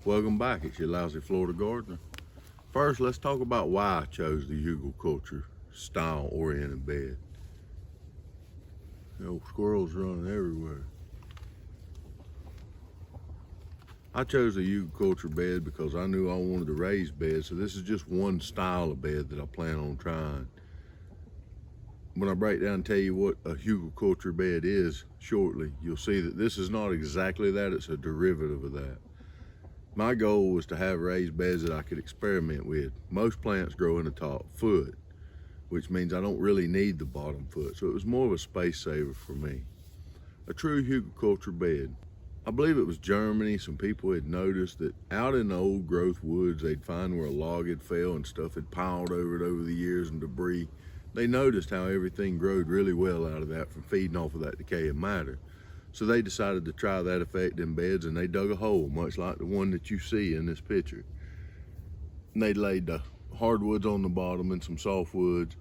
Welcome back, it's your lousy Florida gardener. First, let's talk about why I chose the Hugelkultur style oriented bed. You know, squirrels running everywhere. I chose the Hugelkultur bed because I knew I wanted a raised bed, so this is just one style of bed that I plan on trying. When I break down and tell you what a Hugelkultur bed is shortly, you'll see that this is not exactly that, it's a derivative of that. My goal was to have raised beds that I could experiment with. Most plants grow in the top foot, which means I don't really need the bottom foot, so it was more of a space saver for me. A true Hugelkultur bed. I believe it was Germany, some people had noticed that out in the old growth woods, they'd find where a log had fell and stuff had piled over it over the years and debris. They noticed how everything growed really well out of that from feeding off of that decaying matter. So they decided to try that effect in beds, and they dug a hole, much like the one that you see in this picture. And they laid the hardwoods on the bottom and some softwoods,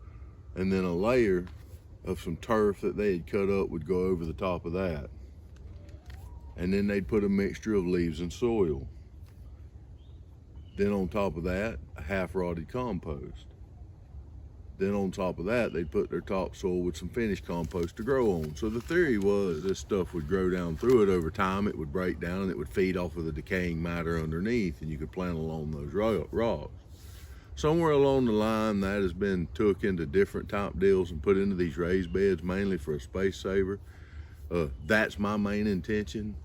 and then a layer of some turf that they had cut up would go over the top of that. And then they'd put a mixture of leaves and soil. Then on top of that, a half-rotted compost. Then on top of that, they'd put their topsoil with some finished compost to grow on. So the theory was this stuff would grow down through it over time, it would break down, and it would feed off of the decaying matter underneath, and you could plant along those rocks. Somewhere along the line, that has been took into different type deals and put into these raised beds, mainly for a space saver. That's my main intention.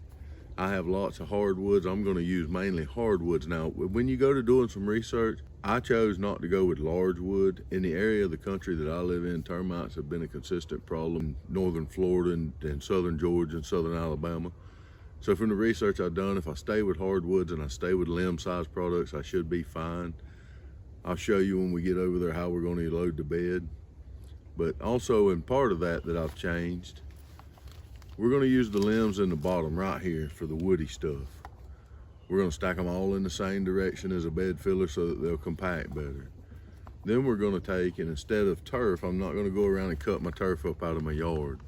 I have lots of hardwoods. I'm going to use mainly hardwoods. Now, when you go to doing some research, I chose not to go with large wood. In the area of the country that I live in, termites have been a consistent problem in northern Florida and southern Georgia and southern Alabama. So from the research I've done, if I stay with hardwoods and I stay with limb-sized products, I should be fine. I'll show you when we get over there how we're going to load the bed. But also in part of that I've changed, we're going to use the limbs in the bottom right here for the woody stuff. We're going to stack them all in the same direction as a bed filler so that they'll compact better. Then we're going to take, and instead of turf, I'm not going to go around and cut my turf up out of my yard.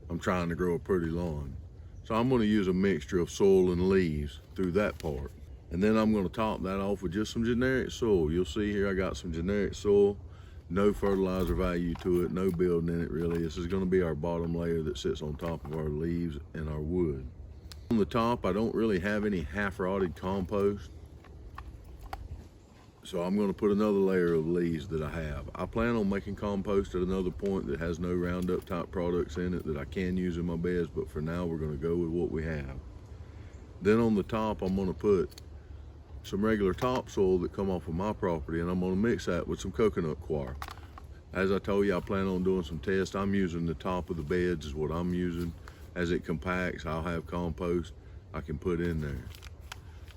I'm trying to grow a pretty lawn. So I'm going to use a mixture of soil and leaves through that part. And then I'm going to top that off with just some generic soil. You'll see here I got some generic soil. No fertilizer value to it, no building in it really. This is going to be our bottom layer that sits on top of our leaves and our wood. On the top, I don't really have any half-rotted compost, so I'm going to put another layer of leaves that I have. I plan on making compost at another point that has no Roundup type products in it that I can use in my beds, but for now we're going to go with what we have. Then on the top, I'm going to put some regular topsoil that come off of my property, and I'm going to mix that with some coconut coir. As I told you, I plan on doing some tests. I'm using the top of the beds is what I'm using. As it compacts, I'll have compost I can put in there.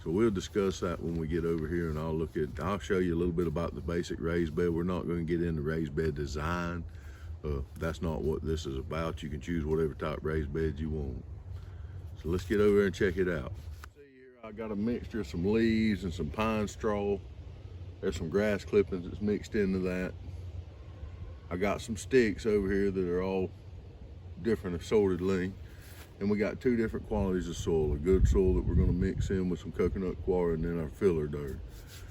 So we'll discuss that when we get over here, and I'll show you a little bit about the basic raised bed. We're not going to get into raised bed design. That's not what this is about. You can choose whatever type raised bed you want. So let's get over there and check it out. I got a mixture of some leaves and some pine straw. There's some grass clippings that's mixed into that. I got some sticks over here that are all different assorted length. And we got two different qualities of soil. A good soil that we're going to mix in with some coconut coir, and then our filler dirt.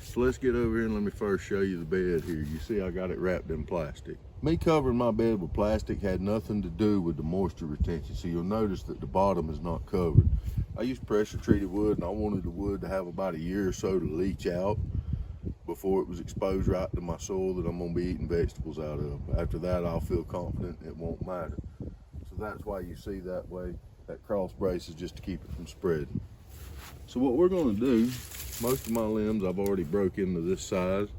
So let's get over here and let me first show you the bed here. You see I got it wrapped in plastic. Me covering my bed with plastic had nothing to do with the moisture retention. So you'll notice that the bottom is not covered. I used pressure treated wood, and I wanted the wood to have about a year or so to leach out before it was exposed right to my soil that I'm going to be eating vegetables out of. After that, I'll feel confident it won't matter. So that's why you see that way. That cross brace is just to keep it from spreading. So what we're going to do, most of my limbs I've already broke into this size.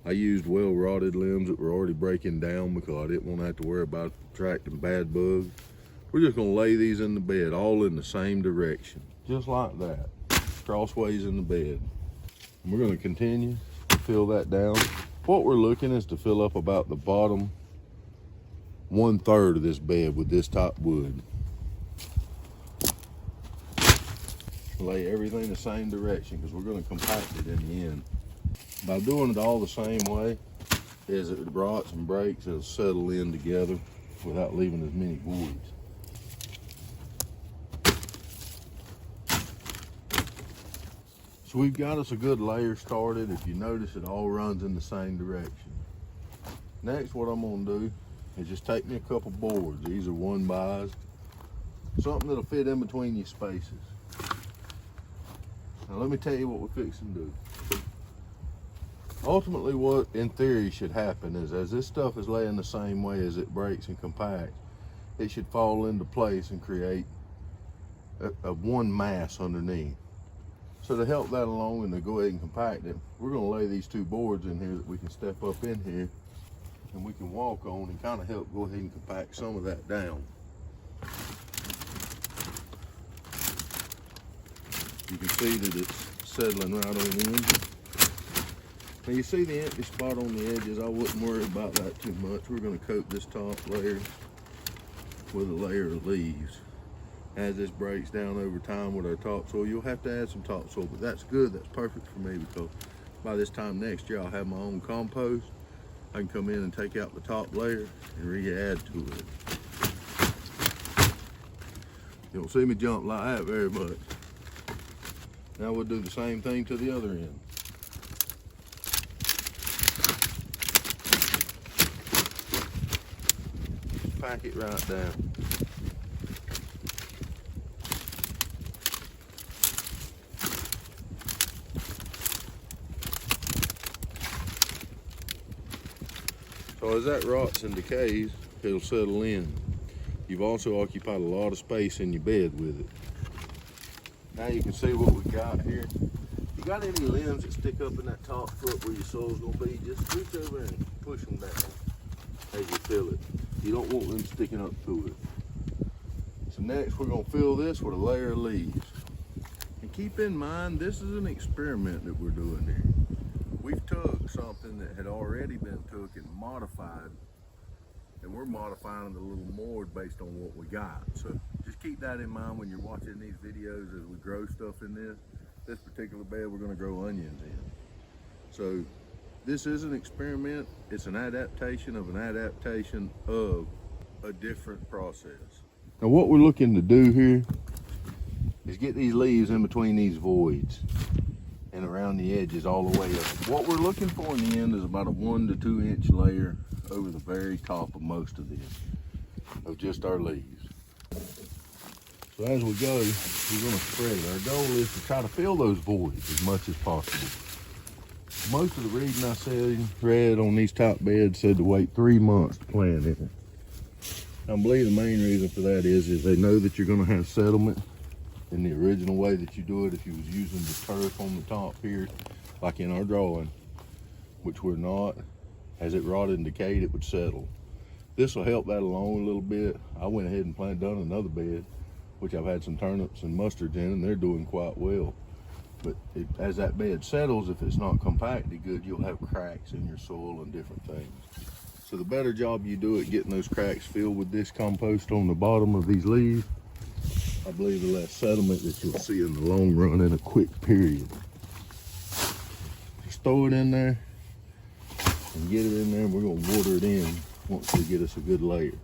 I used well-rotted limbs that were already breaking down because I didn't want to have to worry about attracting bad bugs. We're just going to lay these in the bed all in the same direction, just like that, crossways in the bed. And we're going to continue to fill that down. What we're looking is to fill up about the bottom 1/3 of this bed with this top wood. Lay everything the same direction because we're going to compact it in the end. By doing it all the same way, as it rots and breaks, it'll settle in together without leaving as many voids. So we've got us a good layer started. If you notice, it all runs in the same direction. Next, what I'm gonna do is just take me a couple boards. These are 1x, something that'll fit in between your spaces. Now let me tell you what we're fixing to do. Ultimately, what in theory should happen is, as this stuff is laying the same way as it breaks and compacts, it should fall into place and create a one mass underneath. So to help that along and to go ahead and compact it, we're going to lay these two boards in here that we can step up in here and we can walk on and kind of help go ahead and compact some of that down. You can see that it's settling right on in. Now you see the empty spot on the edges. I wouldn't worry about that too much. We're going to coat this top layer with a layer of leaves. As this breaks down over time with our topsoil, you'll have to add some topsoil, but that's good. That's perfect for me, because by this time next year I'll have my own compost. I can come in and take out the top layer and re-add to it. You don't see me jump like that very much. Now we'll do the same thing to the other end. Pack it right down. So as that rots and decays, it'll settle in. You've also occupied a lot of space in your bed with it. Now you can see what we got here. If you got any limbs that stick up in that top foot where your soil's gonna be, just reach over and push them down as you fill it. You don't want them sticking up to it. So next we're gonna fill this with a layer of leaves. And keep in mind, this is an experiment that we're doing here. We've took something that had already been took and modified, and we're modifying it a little more based on what we got. So just keep that in mind when you're watching these videos as we grow stuff in this particular bed we're gonna grow onions in. So this is an experiment. It's an adaptation of a different process. Now what we're looking to do here is get these leaves in between these voids and around the edges all the way up. What we're looking for in the end is about a 1 to 2 inch layer over the very top of most of this, of just our leaves. So as we go, we're gonna spread it. Our goal is to try to fill those voids as much as possible. Most of the reading I read on these top beds said to wait 3 months to plant it. I believe the main reason for that is they know that you're gonna have settlement in the original way that you do it. If you was using the turf on the top here, like in our drawing, which we're not, as it rotted and decayed, it would settle. This will help that along a little bit. I went ahead and done another bed, which I've had some turnips and mustards in, and they're doing quite well. But as that bed settles, if it's not compacted good, you'll have cracks in your soil and different things. So the better job you do at getting those cracks filled with this compost on the bottom of these leaves, I believe the less settlement that you'll see in the long run in a quick period. Just throw it in there and get it in there, and we're gonna water it in once we get us a good layer. We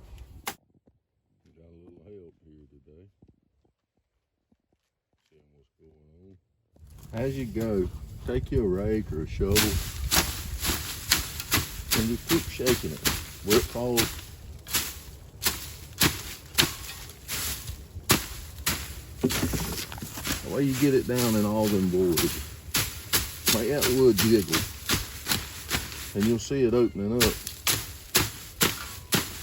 got a little help here today. Seeing what's going on. As you go, take you a rake or a shovel and just keep shaking it. Where it falls, the way you get it down in all them voids, make that wood jiggle, and you'll see it opening up.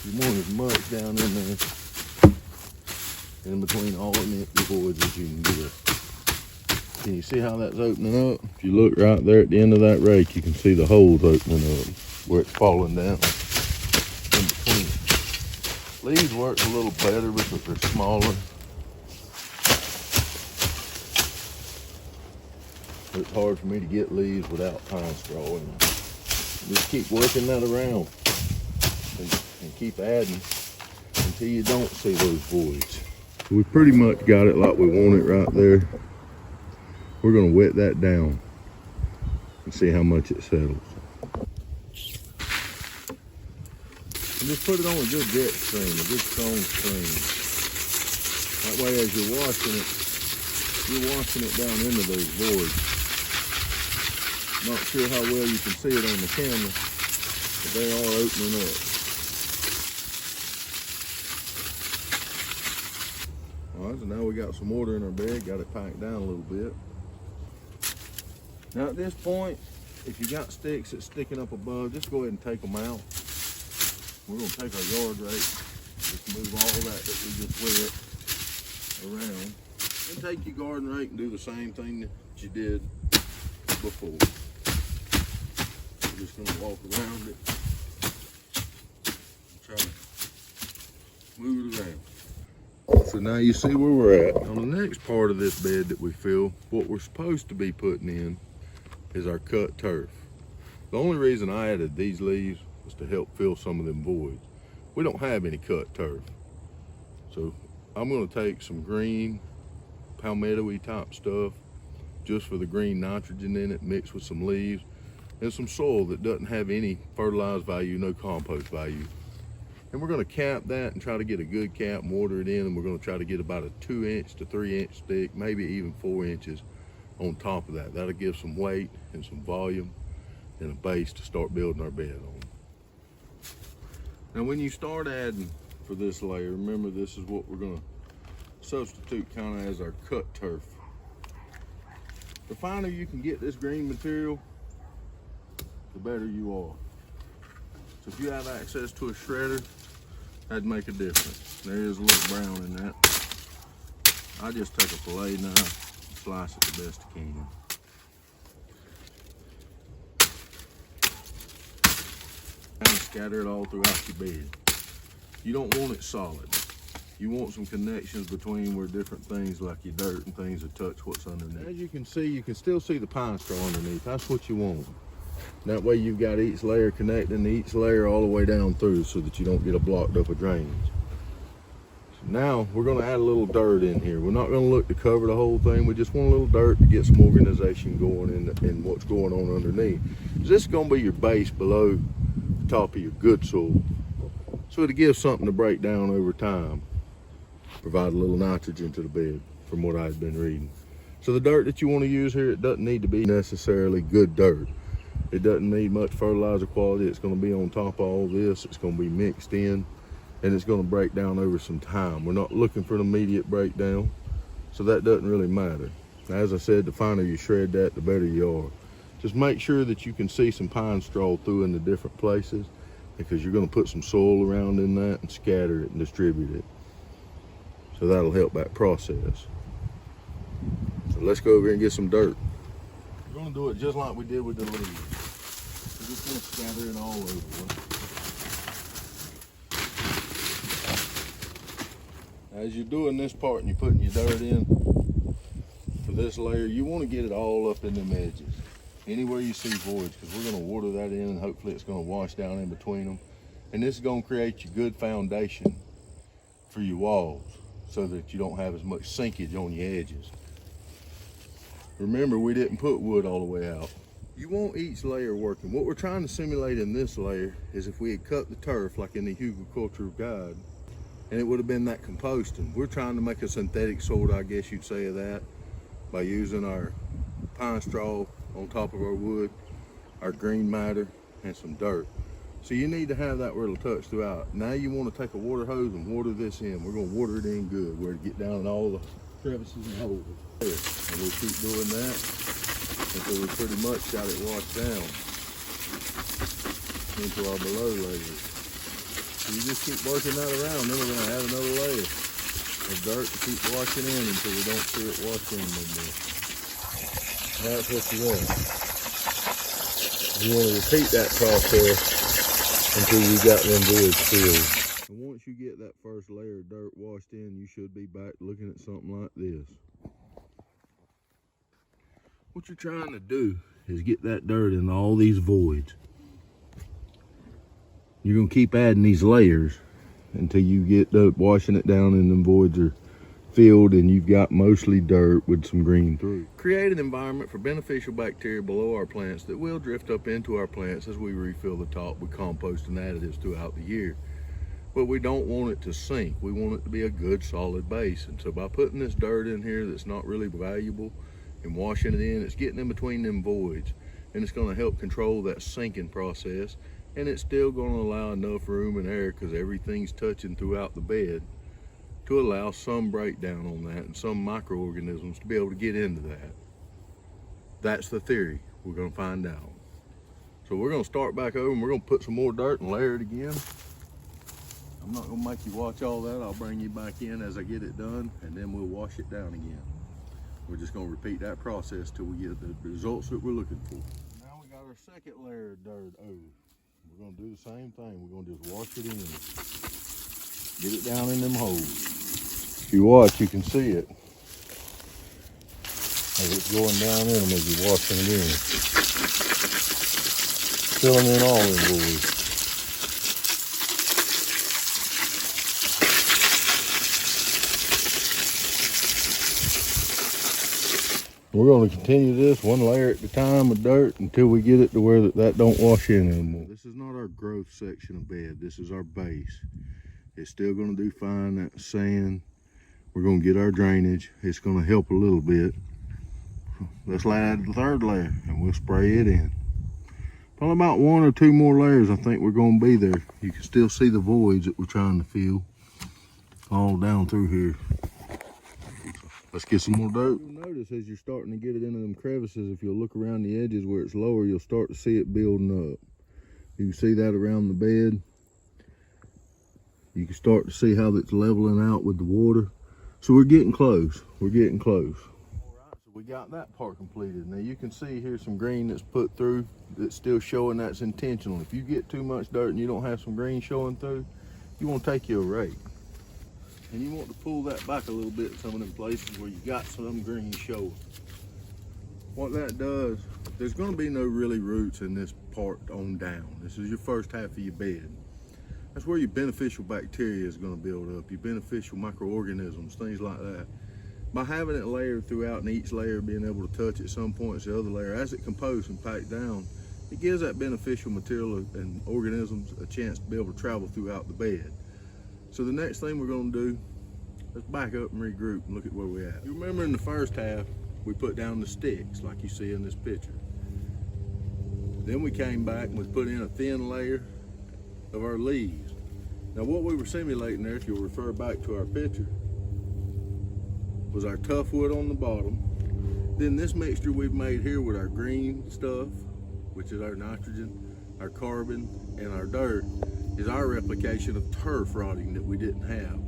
You want as much down in there, in between all them empty voids as you can get. Can you see how that's opening up? If you look right there at the end of that rake, you can see the holes opening up where it's falling down in between. Leaves work a little better because they're smaller. It's hard for me to get leaves without pine straw in them. Just keep working that around and keep adding until you don't see those voids. We pretty much got it like we want it right there. We're gonna wet that down and see how much it settles. And just put it on a good jet stream, a good strong stream. That way as you're washing it down into those voids. Not sure how well you can see it on the camera, but they are opening up. All right, so now we got some water in our bed, got it packed down a little bit. Now at this point, if you got sticks that's sticking up above, just go ahead and take them out. We're gonna take our yard rake, just move all that we just wet around. And take your garden rake and do the same thing that you did before. We're just gonna walk around it and try to move it around. So now you see where we're at. On the next part of this bed that we fill, what we're supposed to be putting in is our cut turf. The only reason I added these leaves was to help fill some of them voids. We don't have any cut turf. So I'm gonna take some green palmetto-y type stuff just for the green nitrogen in it, mixed with some leaves and some soil that doesn't have any fertilized value, no compost value. And we're gonna cap that and try to get a good cap and water it in, and we're gonna try to get about a 2-inch to 3-inch stick, maybe even 4 inches on top of that. That'll give some weight and some volume and a base to start building our bed on. Now when you start adding for this layer, remember this is what we're gonna substitute kind of as our cut turf. The finer you can get this green material, the better you are. So if you have access to a shredder, that'd make a difference. There is a little brown in that. I just take a fillet knife, slice it the best I can. And scatter it all throughout your bed. You don't want it solid. You want some connections between where different things like your dirt and things that touch what's underneath. As you can see, you can still see the pine straw underneath. That's what you want. That way you've got each layer connecting to each layer all the way down through so that you don't get a blocked up of drainage. So now we're gonna add a little dirt in here. We're not gonna look to cover the whole thing. We just want a little dirt to get some organization going in what's going on underneath. This is gonna be your base below the top of your good soil. So to give something to break down over time, provide a little nitrogen to the bed from what I've been reading. So the dirt that you want to use here, it doesn't need to be necessarily good dirt. It doesn't need much fertilizer quality. It's going to be on top of all this. It's going to be mixed in and it's going to break down over some time. We're not looking for an immediate breakdown, so that doesn't really matter. As I said, the finer you shred that, the better you are. Just make sure that you can see some pine straw through in the different places, because you're going to put some soil around in that and scatter it and distribute it. So that'll help that process. So let's go over here and get some dirt. We're gonna do it just like we did with the leaves. We're just gonna scatter it all over. As you're doing this part and you're putting your dirt in for this layer, you want to get it all up in them edges. Anywhere you see voids, because we're gonna water that in and hopefully it's gonna wash down in between them. And this is gonna create you good foundation for your walls, so that you don't have as much sinkage on your edges. Remember, we didn't put wood all the way out. You want each layer working. What we're trying to simulate in this layer is if we had cut the turf like in the Hugelkultur guide, and it would have been that composting. We're trying to make a synthetic soil, I guess you'd say, of that by using our pine straw on top of our wood, our green matter, and some dirt. So you need to have that where it'll touch throughout. Now you want to take a water hose and water this in. We're going to water it in good, where it get down in all the crevices and holes. And we'll keep doing that until we pretty much got it washed down into our below layers. So you just keep working that around, then we're going to add another layer of dirt to keep washing in until we don't see it wash in no more. That's what you want. You want to repeat that process until you got them voids filled. And once you get that first layer of dirt washed in, you should be back looking at something like this. What you're trying to do is get that dirt in all these voids. You're going to keep adding these layers until you get washing it down and them voids are filled and you've got mostly dirt with some green through. Create an environment for beneficial bacteria below our plants that will drift up into our plants as we refill the top with compost and additives throughout the year. But we don't want it to sink. We want it to be a good solid base. And so by putting this dirt in here that's not really valuable and washing it in, it's getting in between them voids. and it's going to help control that sinking process, and it's still going to allow enough room and air, because everything's touching throughout the bed, to allow some breakdown on that and some microorganisms to be able to get into that. That's the theory. We're going to find out. So we're going to start back over, and we're going to put some more dirt and layer it again. I'm not going to make you watch all that. I'll bring you back in as I get it done, and then we'll wash it down again. We're just going to repeat that process till we get the results that we're looking for. Now we got our second layer of dirt over. We're going to do the same thing. We're going to just wash it in. Get it down in them holes. If you watch, you can see it as it's going down in them as you're washing it in. Filling in all them boys. We're going to continue this one layer at a time of dirt until we get it to where that don't wash in anymore. This is not our growth section of bed. This is our base. It's still going to do fine. That sand. We're going to get our drainage. It's going to help a little bit. Let's add the third layer and we'll spray it in. Probably about 1 or 2 more layers I think we're going to be there. You can still see the voids that we're trying to fill all down through here. Let's get some more dirt. You'll notice as you're starting to get it into them crevices, if you'll look around the edges where it's lower, you'll start to see it building up. You can see that around the bed. You can start to see how it's leveling out with the water. So we're getting close. We're getting close. All right, so we got that part completed. Now you can see here's some green that's put through that's still showing that's intentional. If you get too much dirt and you don't have some green showing through, you want to take you a rake. And you want to pull that back a little bit in some of them places where you got some green showing. What that does, there's going to be no really roots in this part on down. This is your first half of your bed. That's where your beneficial bacteria is going to build up, your beneficial microorganisms, things like that. By having it layered throughout and each layer being able to touch at some points the other layer, as it composes and packs down, it gives that beneficial material and organisms a chance to be able to travel throughout the bed. So the next thing we're going to do, let's back up and regroup and look at where we're at. You remember in the first half, we put down the sticks like you see in this picture. Then we came back and we put in a thin layer of our leaves. Now what we were simulating there, if you'll refer back to our picture, was our tough wood on the bottom. Then this mixture we've made here with our green stuff, which is our nitrogen, our carbon, and our dirt, is our replication of turf rotting that we didn't have.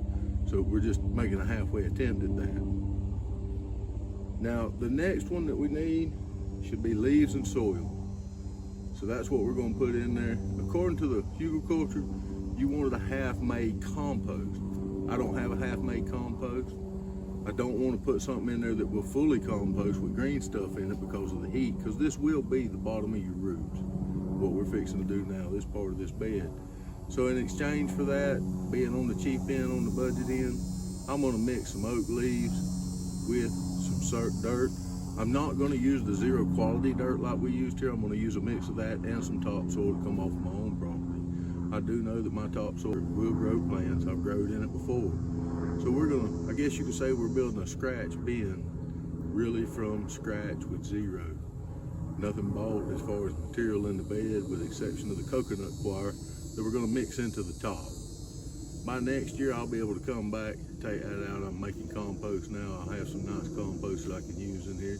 So we're just making a halfway attempt at that. Now the next one that we need should be leaves and soil. So that's what we're going to put in there. According to the Hugelkultur, you wanted a half-made compost. I don't have a half-made compost. I don't want to put something in there that will fully compost with green stuff in it because of the heat, because this will be the bottom of your roots, what we're fixing to do now, this part of this bed. So in exchange for that, being on the cheap end, on the budget end, I'm going to mix some oak leaves with some dirt. I'm not going to use the zero quality dirt like we used here. I'm going to use a mix of that and some topsoil to come off my own property. I do know that my topsoil will grow plants. I've grown in it before. So we're going to, I guess you could say we're building a scratch bin, really from scratch with zero. Nothing bought as far as material in the bed with the exception of the coconut coir that we're going to mix into the top. By next year, I'll be able to come back, take that out. I'm making compost now. I'll have some nice compost that I can use in here.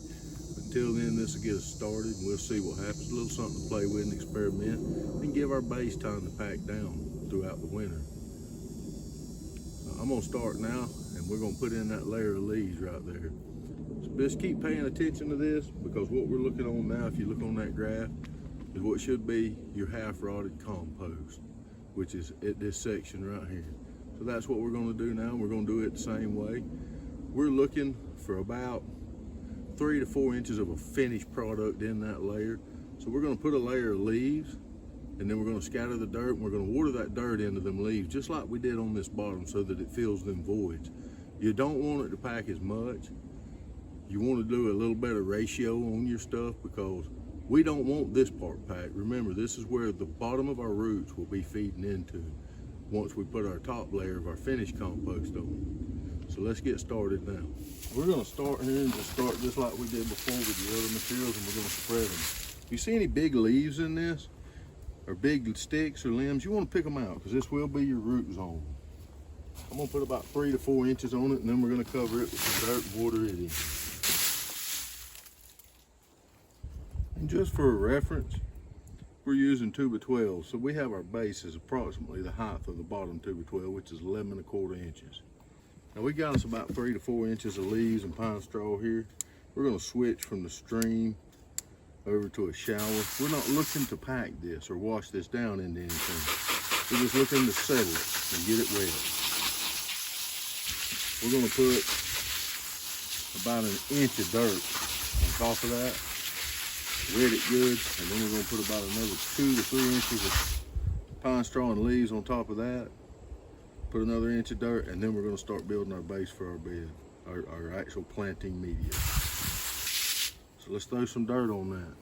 Until then, this will get us started and we'll see what happens. A little something to play with and experiment and give our base time to pack down throughout the winter. I'm going to start now and we're going to put in that layer of leaves right there. So just keep paying attention to this, because what we're looking on now, if you look on that graph, is what should be your half-rotted compost, which is at this section right here. So that's what we're going to do now. We're going to do it the same way. We're looking for about 3 to 4 inches of a finished product in that layer. So we're going to put a layer of leaves, and then we're going to scatter the dirt, and we're going to water that dirt into them leaves, just like we did on this bottom, so that it fills them voids. You don't want it to pack as much. You want to do a little better ratio on your stuff, because we don't want this part packed. Remember, this is where the bottom of our roots will be feeding into once we put our top layer of our finished compost on. So let's get started now. We're going to start here and just start just like we did before with the other materials, and we're going to spread them. If you see any big leaves in this, or big sticks or limbs, you want to pick them out because this will be your root zone. I'm gonna put about 3 to 4 inches on it, and then we're gonna cover it with some dirt and water it in. And just for a reference, we're using 2x12, so we have our base is approximately the height of the bottom 2x12, which is 11 1/4 inches. Now we got us about 3 to 4 inches of leaves and pine straw here. We're gonna switch from the stream over to a shower. We're not looking to pack this or wash this down into anything. We're just looking to settle it and get it wet. We're gonna put about 1 inch of dirt on top of that, wet it good, and then we're gonna put about another 2 to 3 inches of pine straw and leaves on top of that. Put another inch of dirt, and then we're gonna start building our base for our bed, our actual planting media. So let's throw some dirt on that.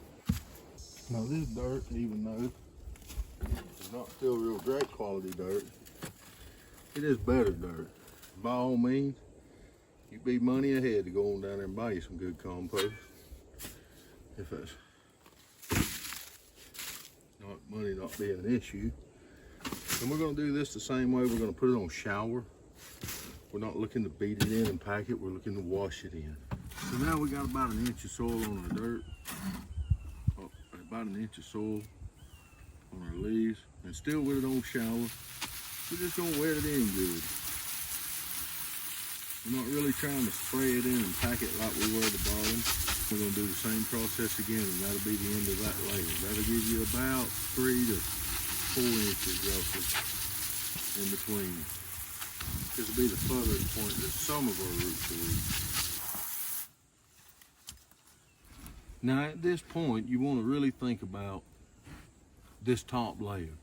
Now this dirt, even though it's not still real great quality dirt, it is better dirt. By all means, you'd be money ahead to go on down there and buy you some good compost. If that's not money not being an issue. And we're gonna do this the same way. We're gonna put it on shower. We're not looking to beat it in and pack it, we're looking to wash it in. So now we got about 1 inch of soil on our dirt, about 1 inch of soil on our leaves, and still with it on shower. We're just gonna wet it in good. We're not really trying to spray it in and pack it like we were at the bottom. We're gonna do the same process again, and that'll be the end of that layer. That'll give you about 3 to 4 inches roughly in between. This will be the furthest point that some of our roots will reach. Now at this point, you want to really think about this top layer.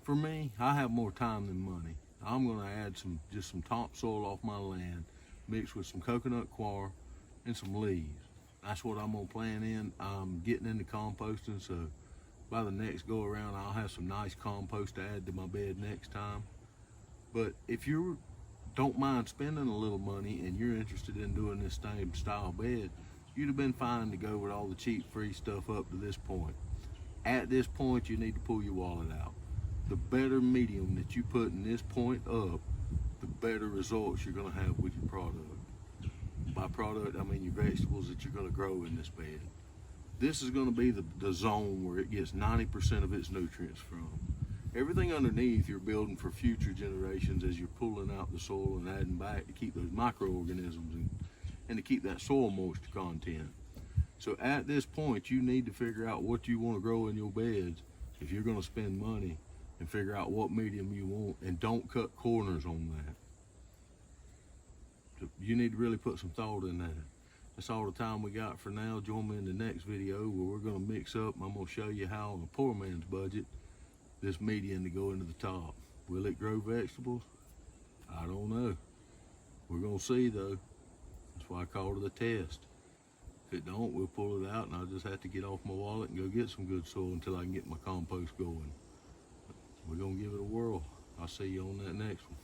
For me, I have more time than money. I'm going to add just some topsoil off my land, mixed with some coconut coir and some leaves. That's what I'm going to plant in. I'm getting into composting, so by the next go around, I'll have some nice compost to add to my bed next time. But if you don't mind spending a little money and you're interested in doing this same style bed, you'd have been fine to go with all the cheap free stuff up to this point. At this point, you need to pull your wallet out. The better medium that you put in this point up, the better results you're going to have with your product. By product, I mean your vegetables that you're going to grow in this bed. This is going to be the zone where it gets 90% of its nutrients from. Everything underneath you're building for future generations as you're pulling out the soil and adding back to keep those microorganisms and to keep that soil moisture content. So at this point, you need to figure out what you want to grow in your beds if you're going to spend money, and figure out what medium you want, and don't cut corners on that. So you need to really put some thought in that. That's all the time we got for now. Join me in the next video where we're going to mix up. I'm going to show you how on a poor man's budget this medium to go into the top. Will it grow vegetables? I don't know. We're going to see though. That's why I called it a test. If it don't, we'll pull it out, and I'll just have to get off my wallet and go get some good soil until I can get my compost going. We're going to give it a whirl. I'll see you on that next one.